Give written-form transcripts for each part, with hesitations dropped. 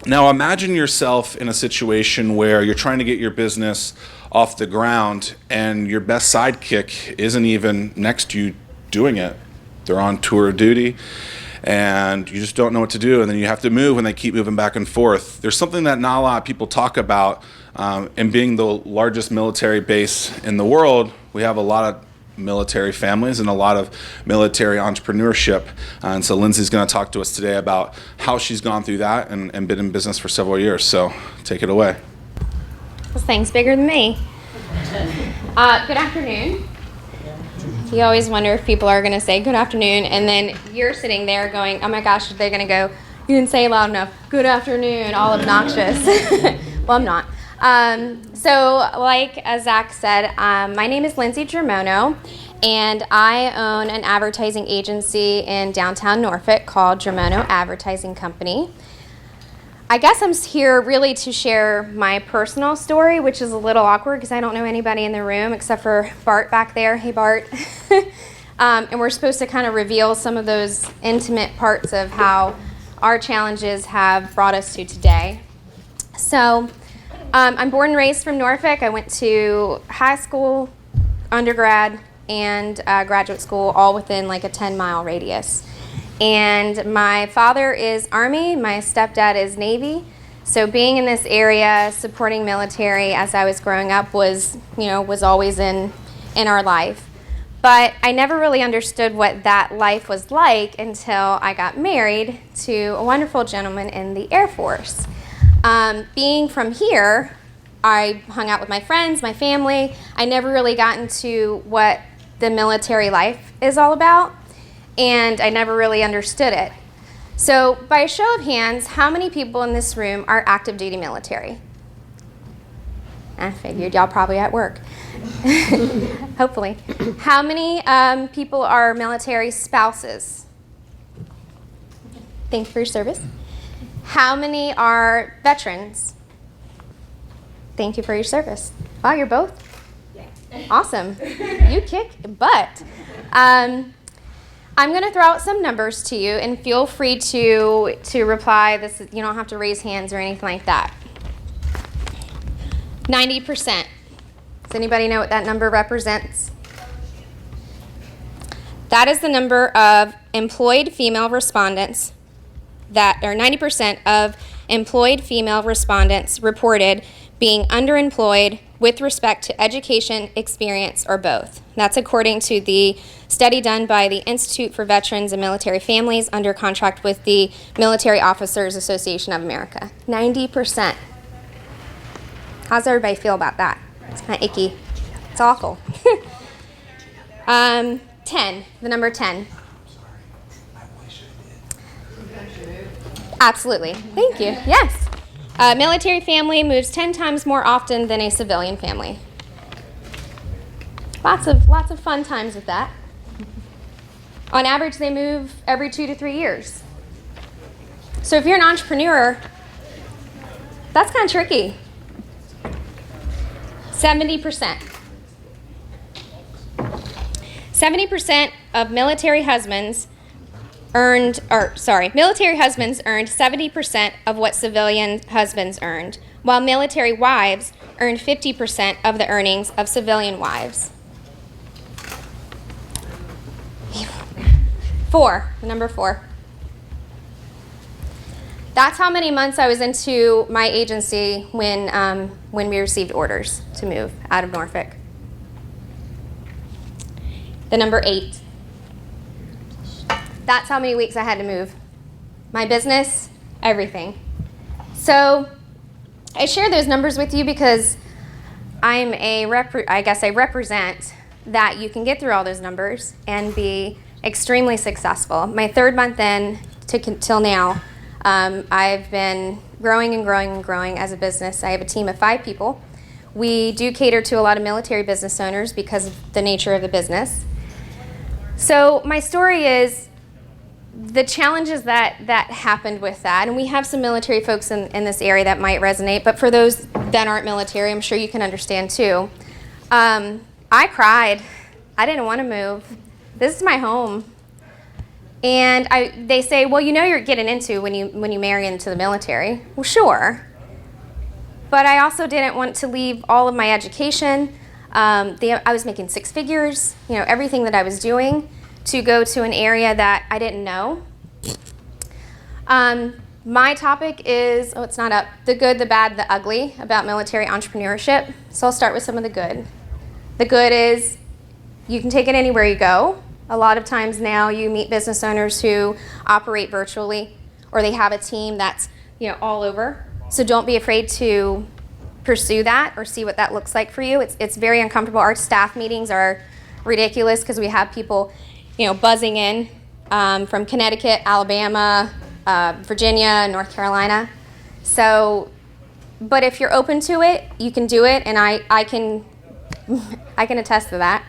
Now imagine yourself in a situation where you're trying to get your business off the ground and your best sidekick isn't even next to you doing it. They're on tour of duty and you just don't know what to do, and then you have to move and they keep moving back and forth. There's something that not a lot of people talk about, and being the largest military base in the world, we have a lot of military families and a lot of military entrepreneurship. And so Lindsey's going to talk to us today about how she's gone through that and been in business for several years. So take it away. This thing's bigger than me. Good afternoon. You always wonder if people are going to say good afternoon, and then you're sitting there going, oh my gosh, they're going to go, you didn't say it loud enough, good afternoon, all obnoxious. Well, I'm not. So like Zach said, my name is Lindsey Germono, and I own an advertising agency in downtown Norfolk called Germono Advertising Company. I guess I'm here really to share my personal story, which is a little awkward because I don't know anybody in the room except for Bart back there. Hey, Bart. And we're supposed to kind of reveal some of those intimate parts of how our challenges have brought us to today. So I'm born and raised from Norfolk. I went to high school, undergrad, and graduate school all within like a 10-mile radius. And my father is Army, my stepdad is Navy. So being in this area, supporting military as I was growing up was always in our life. But I never really understood what that life was like until I got married to a wonderful gentleman in the Air Force. Being from here, I hung out with my friends, my family. I never really got into what the military life is all about, and I never really understood it. So by a show of hands, how many people in this room are active duty military? I figured y'all probably at work. Hopefully. How many people are military spouses? Thank you for your service. How many are veterans? Thank you for your service. Wow, you're both? Yeah. Awesome. You kick butt. I'm going to throw out some numbers to you, and feel free to reply. You don't have to raise hands or anything like that. 90%. Does anybody know what that number represents? That is the number of employed female respondents that, or 90% of employed female respondents reported being underemployed with respect to education, experience, or both. That's according to the study done by the Institute for Veterans and Military Families under contract with the Military Officers Association of America. 90%. How's everybody feel about that? It's kind of icky. It's awful. 10, the number 10. Absolutely. Thank you. Yes. A military family moves 10 times more often than a civilian family. Lots of fun times with that. On average, they move every 2 to 3 years. So if you're an entrepreneur, that's kind of tricky. 70%. 70% of military husbands earned 70% of what civilian husbands earned, while military wives earned 50% of the earnings of civilian wives. 4, number 4. That's how many months I was into my agency when we received orders to move out of Norfolk. The number 8. That's how many weeks I had to move. My business, everything. So I share those numbers with you because I represent that you can get through all those numbers and be extremely successful. My 3rd month in till now, I've been growing and growing and growing as a business. I have a team of 5 people. We do cater to a lot of military business owners because of the nature of the business. So my story is the challenges that happened with that, and we have some military folks in this area that might resonate, but for those that aren't military, I'm sure you can understand too. I cried. I didn't want to move. This is my home. And they say, well, you know you're getting into when you marry into the military. Well, sure. But I also didn't want to leave all of my education. I was making six figures, everything that I was doing, to go to an area that I didn't know. My topic is, it's not up, the good, the bad, the ugly about military entrepreneurship. So I'll start with some of the good. The good is you can take it anywhere you go. A lot of times now you meet business owners who operate virtually, or they have a team that's all over. So don't be afraid to pursue that or see what that looks like for you. It's very uncomfortable. Our staff meetings are ridiculous because we have people buzzing in from Connecticut, Alabama, Virginia, North Carolina. So, but if you're open to it, you can do it, and I can attest to that.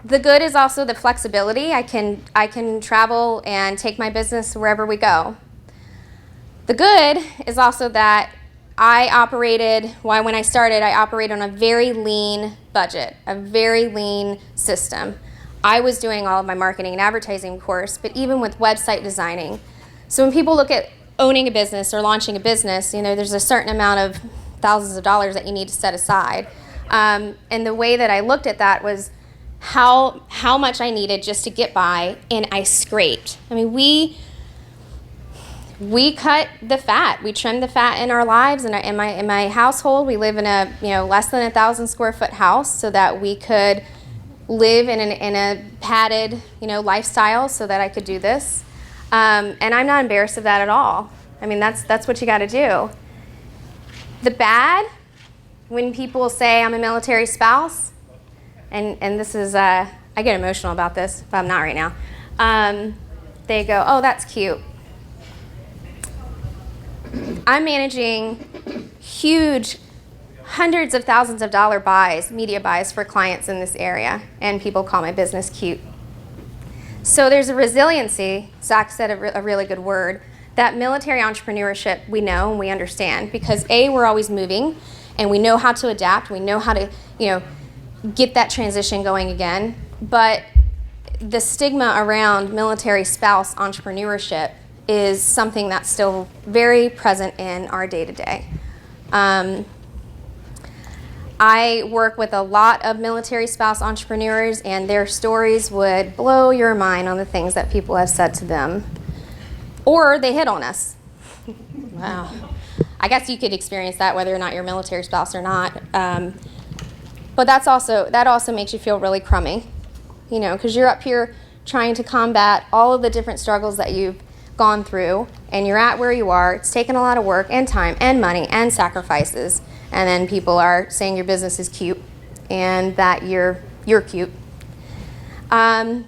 The good is also the flexibility. I can travel and take my business wherever we go. The good is also that when I started, I operated on a very lean budget, a very lean system. I was doing all of my marketing and advertising, of course, but even with website designing. So when people look at owning a business or launching a business, there's a certain amount of thousands of dollars that you need to set aside. And the way that I looked at that was how much I needed just to get by, and I scraped. I mean, we cut the fat. We trimmed the fat in our lives. And in my household, we live in a less than 1,000 square foot house, so that we could live in a padded lifestyle, so that I could do this. And I'm not embarrassed of that at all. I mean, that's what you got to do. The bad, when people say I'm a military spouse, and this is I get emotional about this, but I'm not right now. They go, oh, that's cute. I'm managing huge, hundreds of thousands of dollar media buys for clients in this area, and people call my business cute. So there's a resiliency, Zach said a really good word, that military entrepreneurship we know and we understand, because we're always moving, and we know how to adapt, we know how to, get that transition going again. But the stigma around military spouse entrepreneurship is something that's still very present in our day-to-day. I work with a lot of military spouse entrepreneurs, and their stories would blow your mind on the things that people have said to them, or they hit on us. Wow. I guess you could experience that whether or not you're a military spouse or not. But that also makes you feel really crummy, because you're up here trying to combat all of the different struggles that you've gone through, and you're at where you are. It's taken a lot of work and time and money and sacrifices, and then people are saying your business is cute and that you're cute. So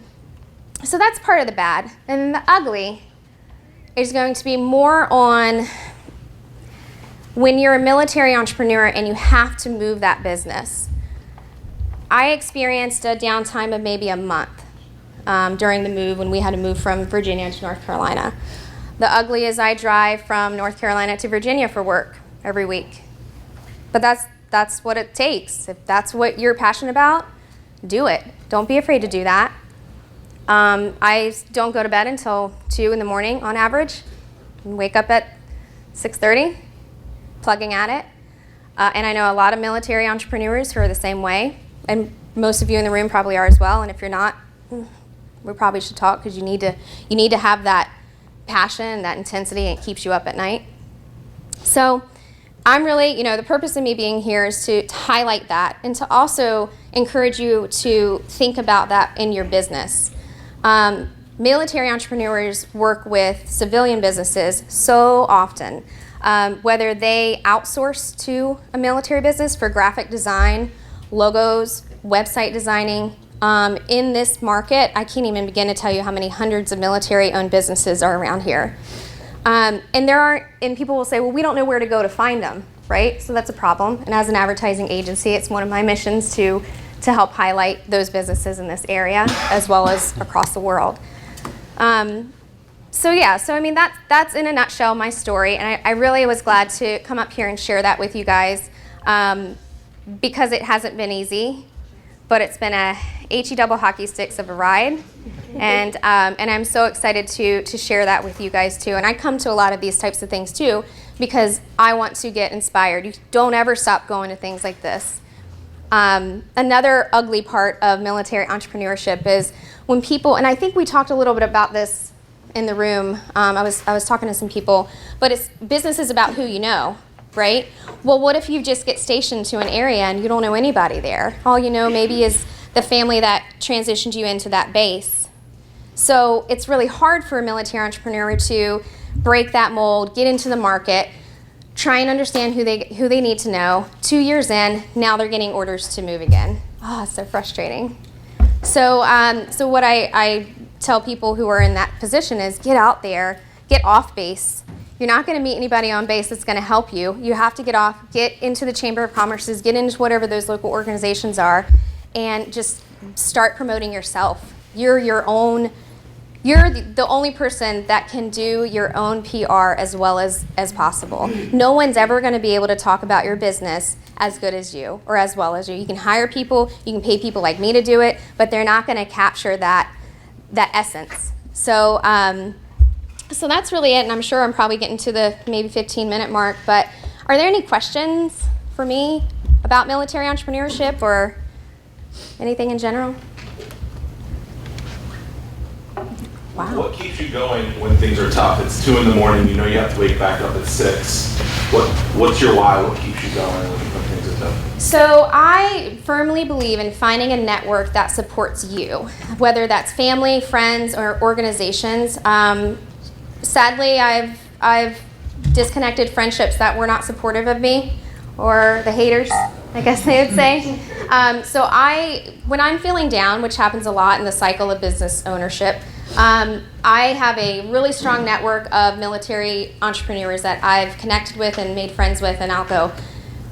that's part of the bad. And then the ugly is going to be more on when you're a military entrepreneur and you have to move that business. I experienced a downtime of maybe a month during the move, when we had to move from Virginia to North Carolina. The ugly is I drive from North Carolina to Virginia for work every week. But that's what it takes. If that's what you're passionate about, do it. Don't be afraid to do that. I don't go to bed until 2 in the morning on average, and wake up at 6:30, plugging at it. And I know a lot of military entrepreneurs who are the same way. And most of you in the room probably are as well. And if you're not, we probably should talk, because you need to have that passion, that intensity, and it keeps you up at night. So I'm really, the purpose of me being here is to highlight that, and to also encourage you to think about that in your business. Military entrepreneurs work with civilian businesses so often, whether they outsource to a military business for graphic design, logos, website designing. In this market, I can't even begin to tell you how many hundreds of military-owned businesses are around here. And people will say, well, we don't know where to go to find them, right? So that's a problem. And as an advertising agency, it's one of my missions to help highlight those businesses in this area, as well as across the world. So I mean, that's in a nutshell my story. And I really was glad to come up here and share that with you guys, because it hasn't been easy, but it's been a HE double hockey sticks of a ride. And I'm so excited to share that with you guys too. And I come to a lot of these types of things too because I want to get inspired. You don't ever stop going to things like this. Another ugly part of military entrepreneurship is when people, and I think we talked a little bit about this in the room. I was talking to some people, but business is about who you know, right? Well, what if you just get stationed to an area and you don't know anybody there? All you know maybe is the family that transitioned you into that base. So it's really hard for a military entrepreneur to break that mold, get into the market, try and understand who they need to know. 2 years in, now they're getting orders to move again. Oh, it's so frustrating. So what I tell people who are in that position is get out there, get off base. You're not going to meet anybody on base that's going to help you. You have to get off, get into the Chamber of Commerce's, get into whatever those local organizations are, and just start promoting yourself. You're the only person that can do your own PR as well as possible. No one's ever going to be able to talk about your business as good as you or as well as you. You can hire people, you can pay people like me to do it, but they're not going to capture that essence. So so that's really it, and I'm sure I'm probably getting to the maybe 15-minute mark, but are there any questions for me about military entrepreneurship or anything in general? Wow. What keeps you going when things are tough? It's 2 a.m, you know you have to wake back up at 6. What's your why? What keeps you going when things are tough? So I firmly believe in finding a network that supports you, whether that's family, friends, or organizations. Sadly, I've disconnected friendships that were not supportive of me, or the haters, I guess they would say. So when I'm feeling down, which happens a lot in the cycle of business ownership, I have a really strong network of military entrepreneurs that I've connected with and made friends with, and I'll go,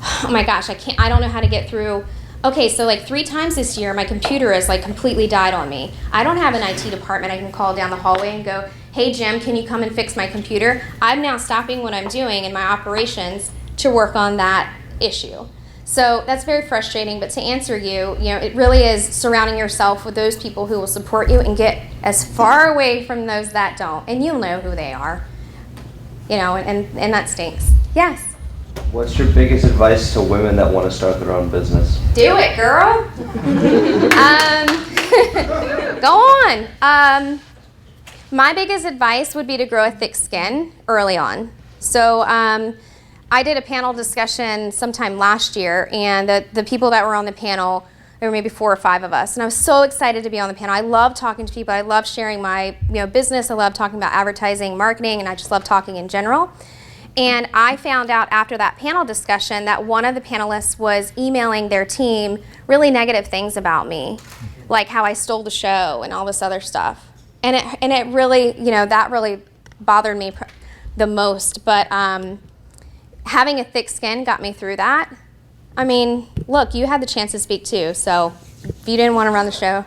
oh my gosh, I don't know how to get through. Okay, so like 3 times this year, my computer has like completely died on me. I don't have an IT department I can call down the hallway and go, hey Jim, can you come and fix my computer? I'm now stopping what I'm doing in my operations to work on that issue. So that's very frustrating, but to answer you, it really is surrounding yourself with those people who will support you and get as far away from those that don't. And you'll know who they are, and that stinks. Yes? What's your biggest advice to women that want to start their own business? Do it, girl. Go on. My biggest advice would be to grow a thick skin early on. So I did a panel discussion sometime last year, and the people that were on the panel, there were maybe 4 or 5 of us, and I was so excited to be on the panel. I love talking to people. I love sharing my business. I love talking about advertising, marketing, and I just love talking in general. And I found out after that panel discussion that one of the panelists was emailing their team really negative things about me, like how I stole the show and all this other stuff. And it really, that really bothered me the most. But having a thick skin got me through that. I mean, look, you had the chance to speak too, so if you didn't want to run the show.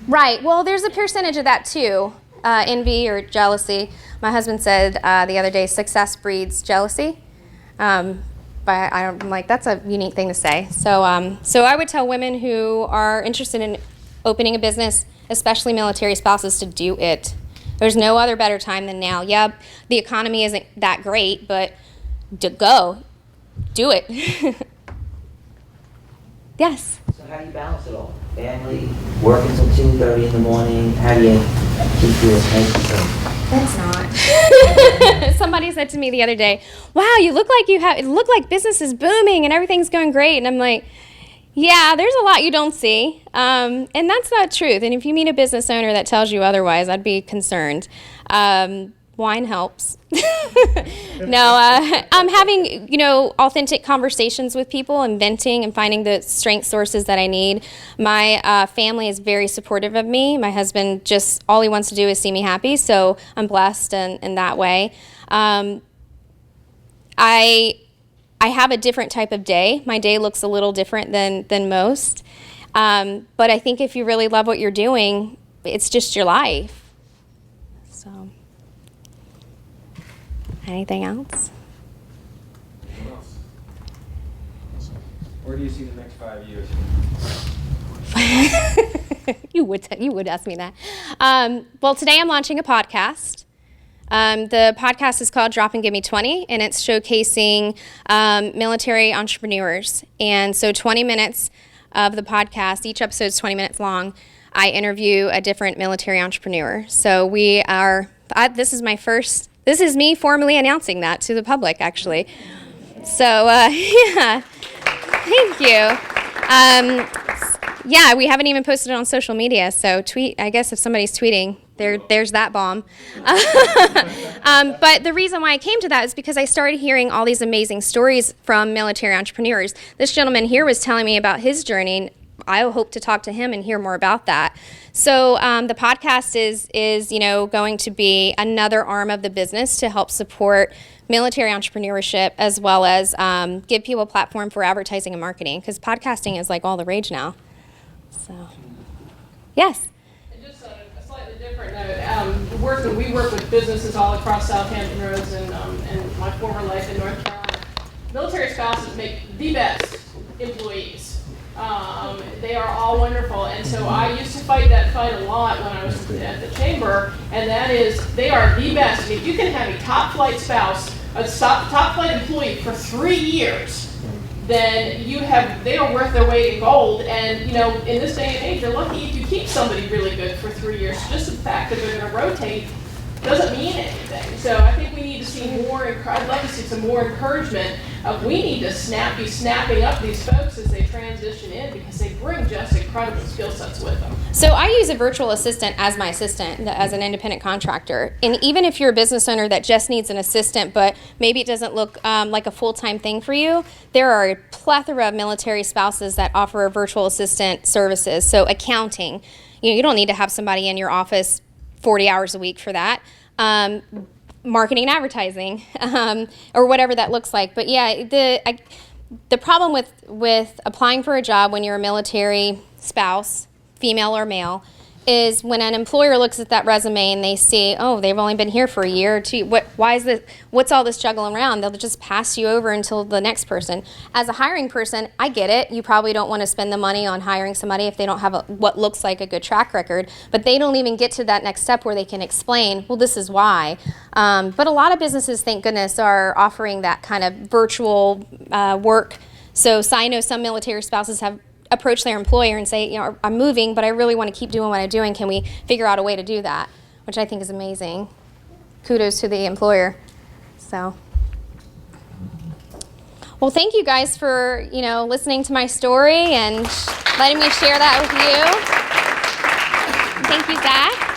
Right, well, there's a percentage of that too, envy or jealousy. My husband said the other day, success breeds jealousy. But I'm like, that's a unique thing to say. So I would tell women who are interested in opening a business, especially military spouses, to do it. There's no other better time than now. Yeah, the economy isn't that great, but do it. Yes? So how do you balance it all? Family, work until 2:30 in the morning, how do you keep your attention? That's not. Somebody said to me the other day, wow, it look like business is booming and everything's going great. And I'm like, yeah, there's a lot you don't see. And that's not truth. And if you meet a business owner that tells you otherwise, I'd be concerned. Wine helps. No, I'm having, authentic conversations with people and venting and finding the strength sources that I need. My family is very supportive of me. My husband all he wants to do is see me happy, so I'm blessed in that way. I have a different type of day. My day looks a little different than most. But I think if you really love what you're doing, it's just your life. So, anything else? Where do you see the next 5 years? You would ask me that. Well, today I'm launching a podcast. The podcast is called Drop and Give Me 20, and it's showcasing military entrepreneurs. And so 20 minutes of the podcast, each episode is 20 minutes long, I interview a different military entrepreneur. So this is me formally announcing that to the public, actually. So, yeah, thank you. Yeah, we haven't even posted it on social media, so tweet. I guess if somebody's tweeting, there's that bomb. But the reason why I came to that is because I started hearing all these amazing stories from military entrepreneurs. This gentleman here was telling me about his journey, and I hope to talk to him and hear more about that. So the podcast is going to be another arm of the business to help support military entrepreneurship, as well as give people a platform for advertising and marketing, because podcasting is like all the rage now. So, yes. And just a slightly different note, we work with businesses all across Southampton Roads and my former life in North Carolina. Military spouses make the best employees. They are all wonderful, and so I used to fight that fight a lot when I was at the chamber, and that is, they are the best. If you can have a top flight spouse, a top flight employee for 3 years, then they are worth their weight in gold. And in this day and age, you're lucky if you keep somebody really good for 3 years. Just the fact that they're going to rotate doesn't mean anything. So I think we need to see more. I'd love to see some more encouragement. We need to be snapping up these folks as they transition in, because they bring just incredible skill sets with them. So I use a virtual assistant as my assistant, as an independent contractor. And even if you're a business owner that just needs an assistant, but maybe it doesn't look like a full-time thing for you, there are a plethora of military spouses that offer virtual assistant services. So accounting, you don't need to have somebody in your office 40 hours a week for that. Marketing and advertising, or whatever that looks like. But yeah, the problem with applying for a job when you're a military spouse, female or male, is when an employer looks at that resume and they see, oh, they've only been here for a year or two. What's all this juggling around? They'll just pass you over until the next person. As a hiring person, I get it. You probably don't want to spend the money on hiring somebody if they don't have what looks like a good track record. But they don't even get to that next step where they can explain, well, this is why. But a lot of businesses, thank goodness, are offering that kind of virtual work. So I know some military spouses have approach their employer and say, I'm moving, but I really want to keep doing what I'm doing. Can we figure out a way to do that? Which I think is amazing. Kudos to the employer. So, well, thank you guys for, listening to my story and letting me share that with you. Thank you, Zach.